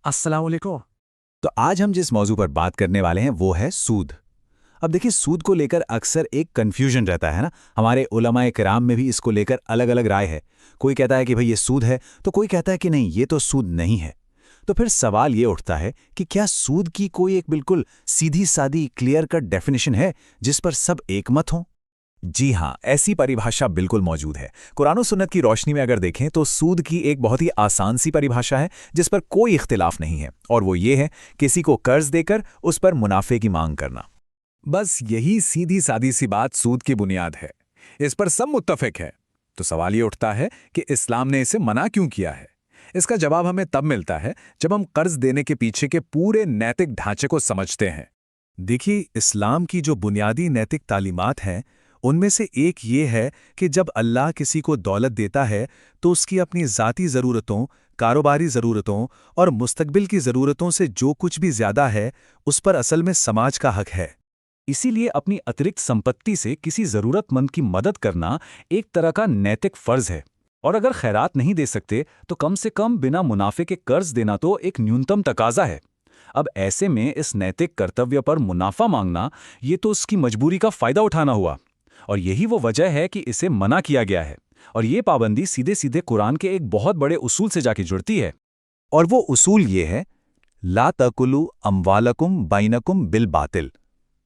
अस्सलाम वालेकुम। तो आज हम जिस मौजू पर बात करने वाले हैं वो है सूद। अब देखिए, सूद को लेकर अक्सर एक कन्फ्यूजन रहता है ना। हमारे उलमाए किराम में भी इसको लेकर अलग अलग राय है। कोई कहता है कि भाई ये सूद है, तो कोई कहता है कि नहीं, ये तो सूद नहीं है। तो फिर सवाल ये उठता है कि क्या सूद की कोई एक बिल्कुल सीधी सादी क्लियर कट डेफिनेशन है जिस पर सब एकमत हों? जी हाँ, ऐसी परिभाषा बिल्कुल मौजूद है। कुरान और सुन्नत की रोशनी में अगर देखें तो सूद की एक बहुत ही आसान सी परिभाषा है जिस पर कोई इख्तिलाफ नहीं है, और वो ये है किसी को कर्ज देकर उस पर मुनाफे की मांग करना। बस यही सीधी सादी सी बात सूद की बुनियाद है। इस पर सब मुत्तफिक है। तो सवाल ये उठता है कि इस्लाम ने इसे मना क्यों किया है। इसका जवाब हमें तब मिलता है जब हम कर्ज देने के पीछे के पूरे नैतिक ढांचे को समझते हैं। देखिए, इस्लाम की जो बुनियादी नैतिक तालीमात हैं, उनमें से एक ये है कि जब अल्लाह किसी को दौलत देता है तो उसकी अपनी ज़ाती ज़रूरतों, कारोबारी ज़रूरतों और मुस्तकबिल की ज़रूरतों से जो कुछ भी ज़्यादा है, उस पर असल में समाज का हक है। इसीलिए अपनी अतिरिक्त संपत्ति से किसी ज़रूरतमंद की मदद करना एक तरह का नैतिक फ़र्ज़ है। और अगर खैरात नहीं दे सकते तो कम से कम बिना मुनाफे के कर्ज देना तो एक न्यूनतम तकाजा है। अब ऐसे में इस नैतिक कर्तव्य पर मुनाफा मांगना, ये तो उसकी मजबूरी का फ़ायदा उठाना हुआ। और यही वो वजह है कि इसे मना किया गया है। और ये पाबंदी सीधे सीधे कुरान के एक बहुत बड़े उसूल से जाके जुड़ती है। और वो उसूल ये है, ला तकुलु अम्वालकुम बैनकुम बिल बातिल।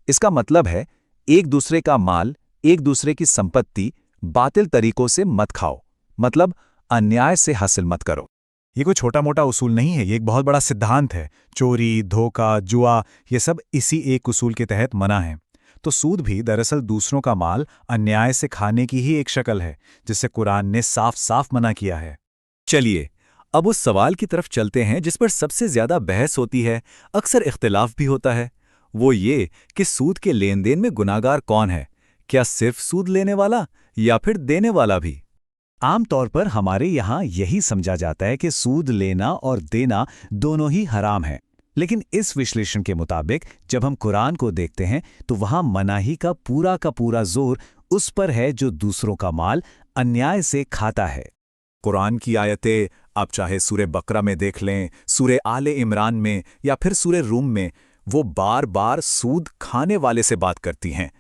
इसका मतलब है, एक दूसरे का माल, एक दूसरे की संपत्ति बातिल तरीकों से मत खाओ। मतलब अन्याय से हासिल मत करो। ये कोई छोटा मोटा उसूल नहीं है, ये एक बहुत बड़ा सिद्धांत है। चोरी, धोखा, जुआ, ये सब इसी एक उसूल के तहत मना है। तो सूद भी दरअसल दूसरों का माल अन्याय से खाने की ही एक शक्ल है, जिसे कुरान ने साफ साफ मना किया है। चलिए, अब उस सवाल की तरफ चलते हैं जिस पर सबसे ज्यादा बहस होती है, अक्सर इख्तिलाफ भी होता है। वो ये कि सूद के लेन देन में गुनाहगार कौन है। क्या सिर्फ सूद लेने वाला या फिर देने वाला भी? आमतौर पर हमारे यहाँ यही समझा जाता है कि सूद लेना और देना दोनों ही हराम है। लेकिन इस विश्लेषण के मुताबिक जब हम कुरान को देखते हैं तो वहां मनाही का पूरा जोर उस पर है जो दूसरों का माल अन्याय से खाता है। कुरान की आयतें आप चाहे सूरे बकरा में देख लें, सूरे आले इमरान में या फिर सूरे रूम में, वो बार बार सूद खाने वाले से बात करती हैं।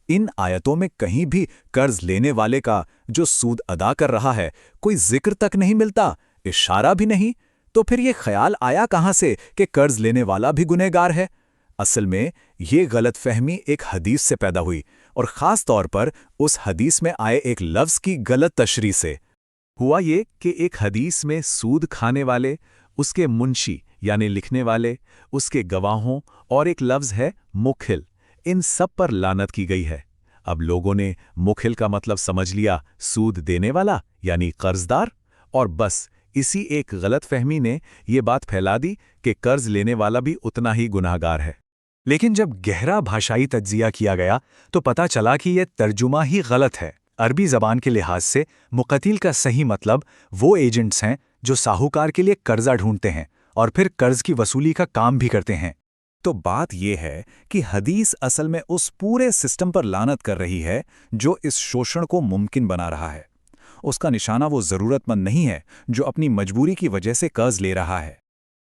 इन आयतों में कहीं भी कर्ज लेने वाले का जो सूद अदा कर रहा है कोई जिक्र तक नहीं मिलता, इशारा भी नहीं। तो फिर ये ख्याल आया कहां से कि कर्ज लेने वाला भी गुनहगार है? असल में ये गलतफहमी एक हदीस से पैदा हुई, और ख़ास तौर पर उस हदीस में आए एक लफ्ज़ की गलत तशरीह से। हुआ ये कि एक हदीस में सूद खाने वाले, उसके मुंशी यानी लिखने वाले, उसके गवाहों और एक लफ्ज़ है मुखिल, इन सब पर लानत की गई है। अब लोगों ने मुखिल का मतलब समझ लिया सूद देने वाला यानी कर्जदार, और बस इसी एक गलतफहमी ने ये बात फैला दी कि कर्ज लेने वाला भी उतना ही गुनाहगार है। लेकिन जब गहरा भाषाई तज्जिया किया गया तो पता चला कि यह तर्जुमा ही गलत है। अरबी ज़बान के लिहाज से मुक़तिल का सही मतलब वो एजेंट्स हैं जो साहूकार के लिए कर्जा ढूंढते हैं और फिर कर्ज की वसूली का काम भी करते हैं। तो बात यह है कि हदीस असल में उस पूरे सिस्टम पर लानत कर रही है जो इस शोषण को मुमकिन बना रहा है। उसका निशाना वो ज़रूरतमंद नहीं है जो अपनी मजबूरी की वजह से कर्ज ले रहा है।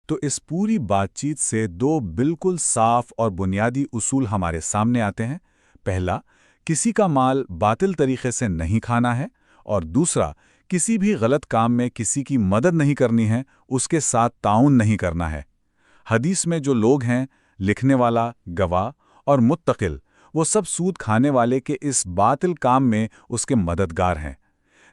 तो इस पूरी बातचीत से दो बिल्कुल साफ और बुनियादी उसूल हमारे सामने आते हैं। पहला, किसी का माल बातिल तरीके से नहीं खाना है, और दूसरा, किसी भी गलत काम में किसी की मदद नहीं करनी है, उसके साथ ताउन नहीं करना है। हदीस में जो लोग हैं, लिखने वाला, गवाह और मुत्तकिल, वो सब सूद खाने वाले के इस बातिल काम में उसके मददगार हैं।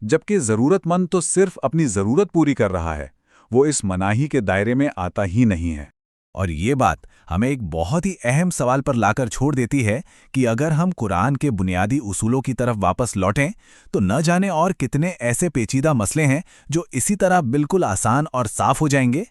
जबकि ज़रूरतमंद तो सिर्फ अपनी ज़रूरत पूरी कर रहा है, वो इस मनाही के दायरे में आता ही नहीं है। और ये बात हमें एक बहुत ही अहम सवाल पर लाकर छोड़ देती है कि अगर हम कुरान के बुनियादी उसूलों की तरफ वापस लौटें तो न जाने और कितने ऐसे पेचीदा मसले हैं जो इसी तरह बिल्कुल आसान और साफ हो जाएंगे।